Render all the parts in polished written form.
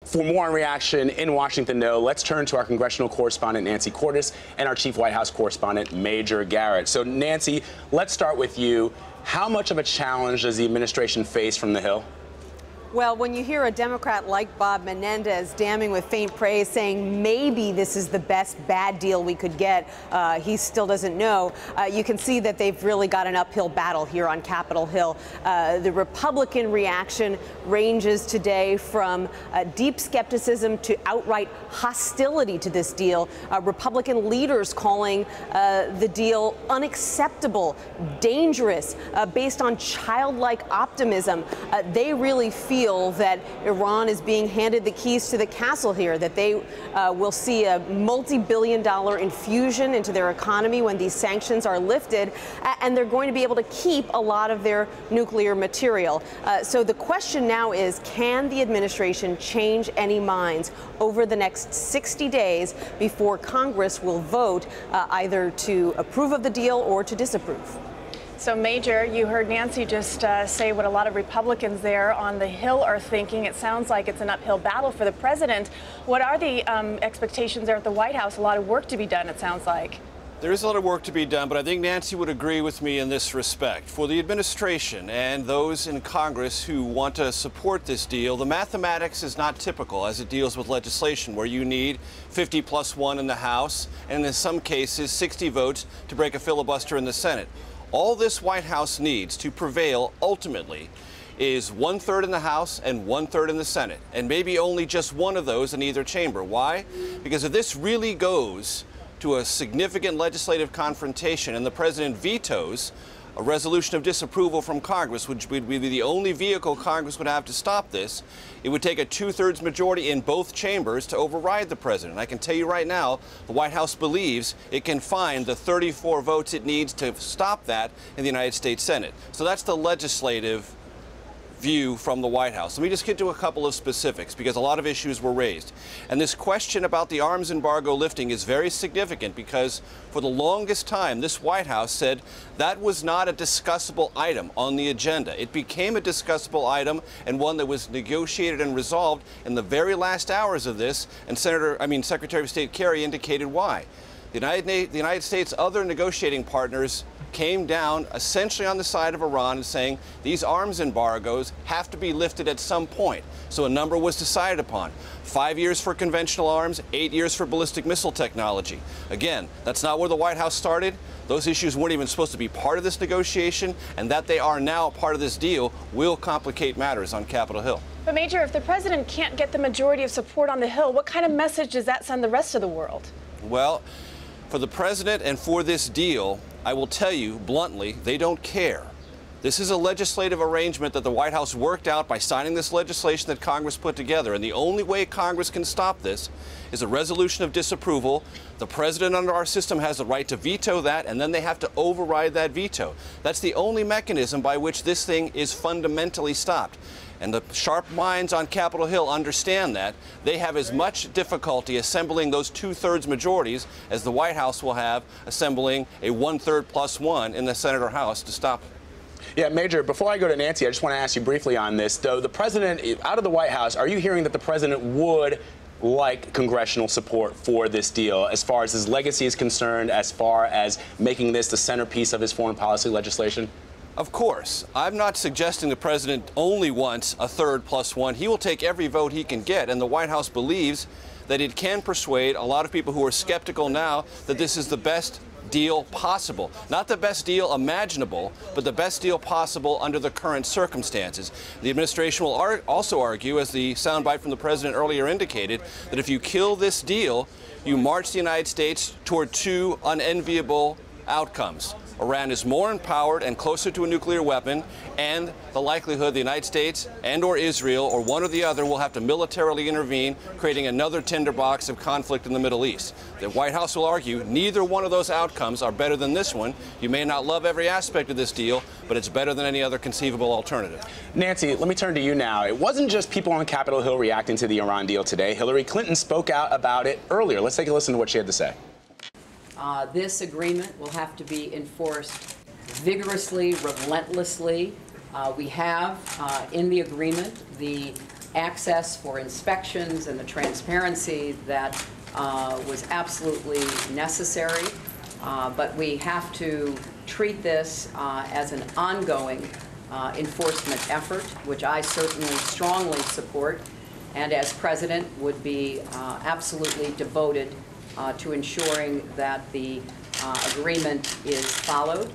For more on reaction in Washington, though, let's turn to our congressional correspondent, Nancy Cordes, and our chief White House correspondent, Major Garrett. So, Nancy, let's start with you. How much of a challenge does the administration face from the Hill? Well, when you hear a Democrat like Bob Menendez damning with faint praise, saying maybe this is the best bad deal we could get, he still doesn't know, you can see that they've really got an uphill battle here on Capitol Hill. The Republican reaction ranges today from deep skepticism to outright hostility to this deal. Republican leaders calling the deal unacceptable, dangerous, based on childlike optimism. They really feel that Iran is being handed the keys to the castle here, that they will see a multi-billion-dollar infusion into their economy when these sanctions are lifted, and they're going to be able to keep a lot of their nuclear material. So the question now is, can the administration change any minds over the next 60 days before Congress will vote either to approve of the deal or to disapprove? So, Major, you heard Nancy just say what a lot of Republicans there on the Hill are thinking. It sounds like it's an uphill battle for the president. What are the expectations there at the White House? A lot of work to be done, it sounds like. There is a lot of work to be done, but I think Nancy would agree with me in this respect. For the administration and those in Congress who want to support this deal, the mathematics is not typical as it deals with legislation, where you need 50 plus 1 in the House and in some cases 60 votes to break a filibuster in the Senate. All this White House needs to prevail ultimately is 1/3 in the House and 1/3 in the Senate, and maybe only just one of those in either chamber. Why? Because if this really goes to a significant legislative confrontation and the president vetoes a resolution of disapproval from Congress, which would be the only vehicle Congress would have to stop this, it would take a 2/3 majority in both chambers to override the president. I can tell you right now, the White House believes it can find the 34 votes it needs to stop that in the United States Senate. So that's the legislative view from the White House. Let me just get to a couple of specifics because a lot of issues were raised. And this question about the arms embargo lifting is very significant because for the longest time, this White House said that was not a discussable item on the agenda. It became a discussable item and one that was negotiated and resolved in the very last hours of this, and Secretary of State Kerry indicated why. The United States' other negotiating partners came down essentially on the side of Iran and saying these arms embargoes have to be lifted at some point. So a number was decided upon. 5 years for conventional arms, 8 years for ballistic missile technology. Again, that's not where the White House started. Those issues weren't even supposed to be part of this negotiation, and that they are now part of this deal will complicate matters on Capitol Hill. But, Major, if the president can't get the majority of support on the Hill, what kind of message does that send the rest of the world? Well, for the president and for this deal, I will tell you bluntly, they don't care. This is a legislative arrangement that the White House worked out by signing this legislation that Congress put together. And the only way Congress can stop this is a resolution of disapproval. The president under our system has the right to veto that, and then they have to override that veto. That's the only mechanism by which this thing is fundamentally stopped. And the sharp minds on Capitol Hill understand that. They have as much difficulty assembling those 2/3 majorities as the White House will have assembling a 1/3 plus 1 in the Senate or House to stop it. Yeah, Major, before I go to Nancy, I just want to ask you briefly on this. Though the president, out of the White House, are you hearing that the president would like congressional support for this deal as far as his legacy is concerned, as far as making this the centerpiece of his foreign policy legislation? Of course. I'm not suggesting the president only wants a 1/3 plus 1. He will take every vote he can get, and the White House believes that it can persuade a lot of people who are skeptical now that this is the best deal possible. Not the best deal imaginable, but the best deal possible under the current circumstances. The administration will also argue, as the soundbite from the president earlier indicated, that if you kill this deal, you march the United States toward two unenviable outcomes. Iran is more empowered and closer to a nuclear weapon, and the likelihood the United States and or Israel or one or the other will have to militarily intervene, creating another tinderbox of conflict in the Middle East. The White House will argue neither one of those outcomes are better than this one. You may not love every aspect of this deal, but it's better than any other conceivable alternative. Nancy, let me turn to you now. It wasn't just people on Capitol Hill reacting to the Iran deal today. Hillary Clinton spoke out about it earlier. Let's take a listen to what she had to say. This agreement will have to be enforced vigorously, relentlessly. We have in the agreement the access for inspections and the transparency that was absolutely necessary. But we have to treat this as an ongoing enforcement effort, which I certainly strongly support, and as president would be absolutely devoted to ensuring that the agreement is followed.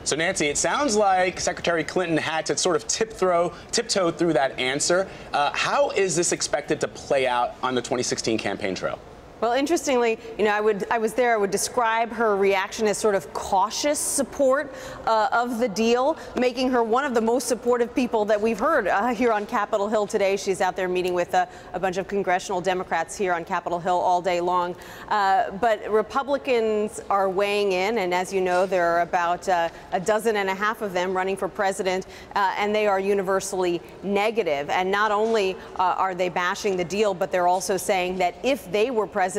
So, Nancy, it sounds like Secretary Clinton had to sort of tiptoe through that answer. How is this expected to play out on the 2016 campaign trail? Well, interestingly, you know, I would describe her reaction as sort of cautious support of the deal, making her one of the most supportive people that we've heard here on Capitol Hill today. She's out there meeting with a bunch of congressional Democrats here on Capitol Hill all day long. But Republicans are weighing in, and as you know, there are about a dozen and a half of them running for president, and they are universally negative. And not only are they bashing the deal, but they're also saying that if they were president,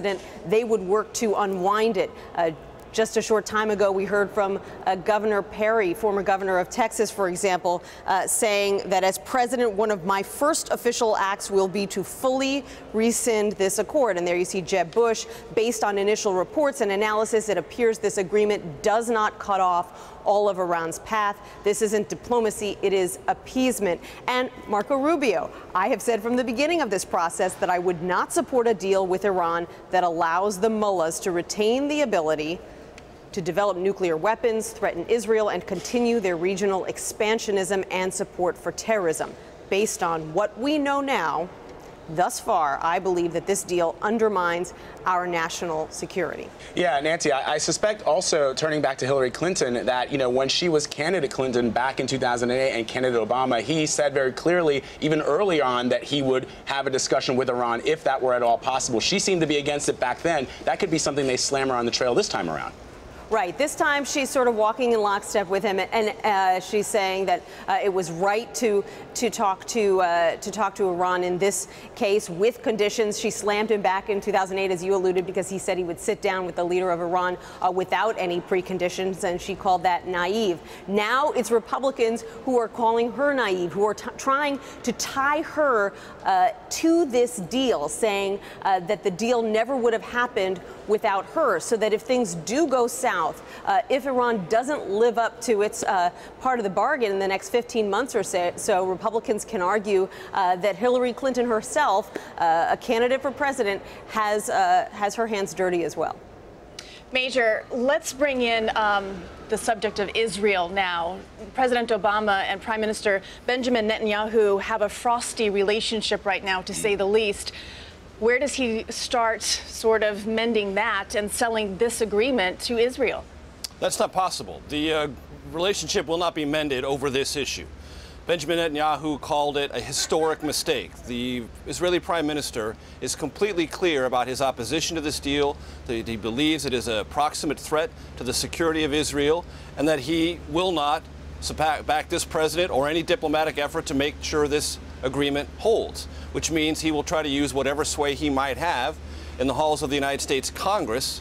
they would work to unwind it. Just a short time ago, we heard from Governor Perry, former governor of Texas, for example, saying that as president, one of my first official acts will be to fully rescind this accord. And there you see Jeb Bush. Based on initial reports and analysis, it appears this agreement does not cut off all of Iran's path. This isn't diplomacy, it is appeasement. And Marco Rubio, I have said from the beginning of this process that I would not support a deal with Iran that allows the mullahs to retain the ability to develop nuclear weapons, threaten Israel, and continue their regional expansionism and support for terrorism. Based on what we know now, thus far, I believe that this deal undermines our national security. Yeah, Nancy, I suspect also, turning back to Hillary Clinton, that, you know, when she was candidate Clinton back in 2008 and candidate Obama, he said very clearly, even early on, that he would have a discussion with Iran if that were at all possible. She seemed to be against it back then. That could be something they slam her on the trail this time around. Right. This time she's sort of walking in lockstep with him, and she's saying that it was right to talk to Iran in this case with conditions. She slammed him back in 2008, as you alluded, because he said he would sit down with the leader of Iran without any preconditions, and she called that naive. Now it's Republicans who are calling her naive, who are trying to tie her to this deal, saying that the deal never would have happened without her, so that if things do go south, if Iran doesn't live up to its part of the bargain in the next 15 months or so, Republicans can argue that Hillary Clinton herself, a candidate for president, has her hands dirty as well. Major, let's bring in the subject of Israel now. President Obama and Prime Minister Benjamin Netanyahu have a frosty relationship right now, to say the least. Where does he start sort of mending that and selling this agreement to Israel? That's not possible. The relationship will not be mended over this issue. Benjamin Netanyahu called it a historic mistake. The Israeli prime minister is completely clear about his opposition to this deal, that he believes it is a proximate threat to the security of Israel, and that he will not back this president or any diplomatic effort to make sure this agreement holds, which means he will try to use whatever sway he might have in the halls of the United States Congress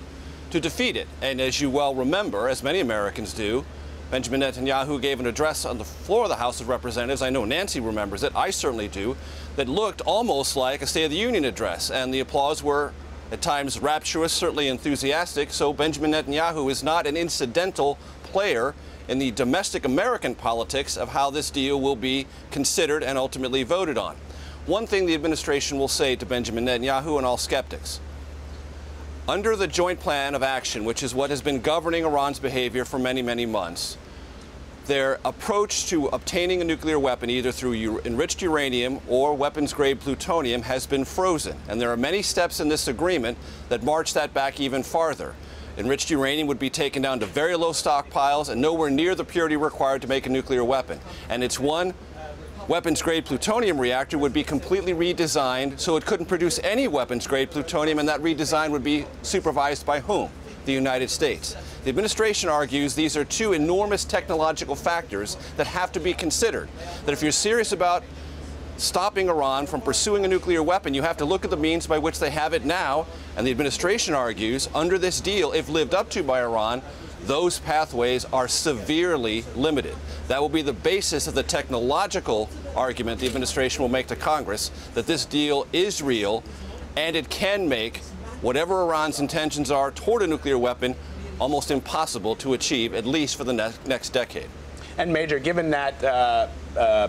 to defeat it. And as you well remember, as many Americans do, Benjamin Netanyahu gave an address on the floor of the House of Representatives, I know Nancy remembers it, I certainly do, that looked almost like a State of the Union address, and the applause were at times rapturous, certainly enthusiastic. So Benjamin Netanyahu is not an incidental player in the domestic American politics of how this deal will be considered and ultimately voted on. One thing the administration will say to Benjamin Netanyahu and all skeptics: under the joint plan of action, which is what has been governing Iran's behavior for many, many months, their approach to obtaining a nuclear weapon, either through enriched uranium or weapons-grade plutonium, has been frozen. And there are many steps in this agreement that march that back even farther. Enriched uranium would be taken down to very low stockpiles and nowhere near the purity required to make a nuclear weapon. And it's one weapons-grade plutonium reactor would be completely redesigned so it couldn't produce any weapons-grade plutonium, and that redesign would be supervised by whom? The United States. The administration argues these are two enormous technological factors that have to be considered. That if you're serious about stopping Iran from pursuing a nuclear weapon, you have to look at the means by which they have it now. And the administration argues, under this deal, if lived up to by Iran, those pathways are severely limited. That will be the basis of the technological argument the administration will make to Congress that this deal is real and it can make whatever Iran's intentions are toward a nuclear weapon almost impossible to achieve, at least for the next decade. And Major, given that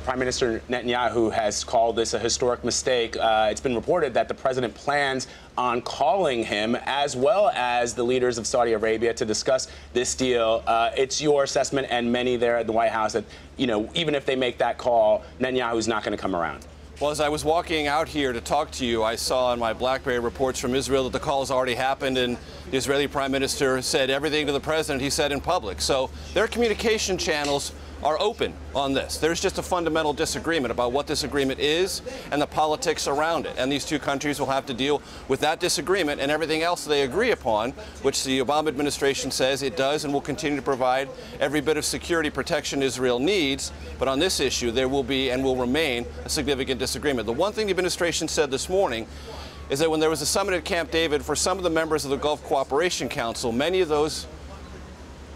Prime Minister Netanyahu has called this a historic mistake, it's been reported that the president plans on calling him as well as the leaders of Saudi Arabia to discuss this deal. It's your assessment and many there at the White House that, you know, even if they make that call, Netanyahu's not going to come around. Well, as I was walking out here to talk to you, I saw on my BlackBerry reports from Israel that the call has already happened, and the Israeli Prime Minister said everything to the president he said in public. So their communication channels are open on this. There's just a fundamental disagreement about what this agreement is and the politics around it. And these two countries will have to deal with that disagreement and everything else they agree upon, which the Obama administration says it does and will continue to provide every bit of security protection Israel needs. But on this issue, there will be and will remain a significant disagreement. The one thing the administration said this morning is that when there was a summit at Camp David for some of the members of the Gulf Cooperation Council, many of those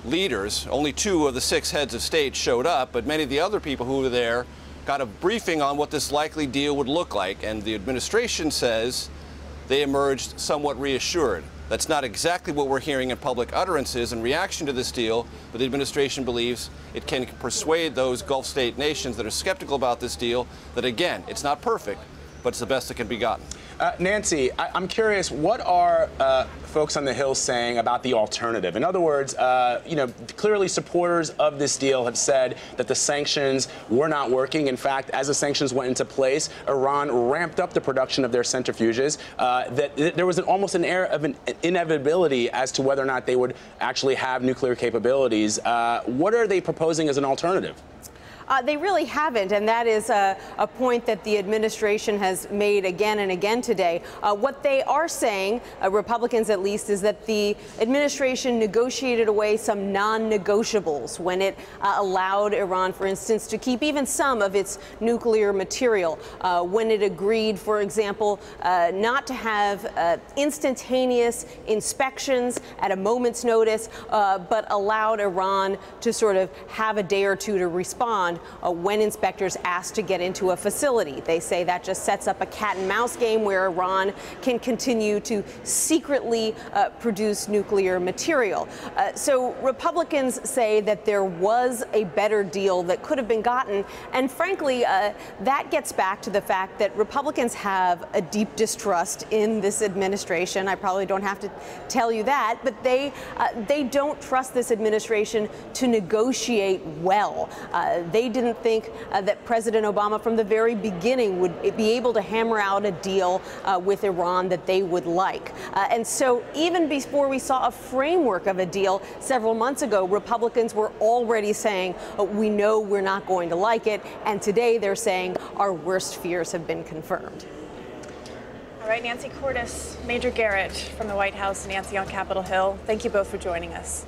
leaders, only 2 of the 6 heads of state showed up, but many of the other people who were there got a briefing on what this likely deal would look like, and the administration says they emerged somewhat reassured. That's not exactly what we're hearing in public utterances in reaction to this deal, but the administration believes it can persuade those Gulf state nations that are skeptical about this deal that, again, it's not perfect, but it's the best that can be gotten. Nancy, I'm curious, what are folks on the Hill saying about the alternative? In other words, you know, clearly supporters of this deal have said that the sanctions were not working. In fact, as the sanctions went into place, Iran ramped up the production of their centrifuges, that there was almost an air of an inevitability as to whether or not they would actually have nuclear capabilities. What are they proposing as an alternative? They really haven't, and that is a point that the administration has made again and again today. What they are saying, Republicans at least, is that the administration negotiated away some non-negotiables when it allowed Iran, for instance, to keep even some of its nuclear material. When it agreed, for example, not to have instantaneous inspections at a moment's notice, but allowed Iran to sort of have a day or two to respond when inspectors asked to get into a facility. They say that just sets up a cat and mouse game where Iran can continue to secretly produce nuclear material. So Republicans say that there was a better deal that could have been gotten. And frankly, that gets back to the fact that Republicans have a deep distrust in this administration. I probably don't have to tell you that, but they don't trust this administration to negotiate well. They didn't think that President Obama from the very beginning would be able to hammer out a deal with Iran that they would like. And so even before we saw a framework of a deal several months ago, Republicans were already saying, we know we're not going to like it. And today they're saying our worst fears have been confirmed. All right, Nancy Cordes, Major Garrett from the White House, Nancy on Capitol Hill. Thank you both for joining us.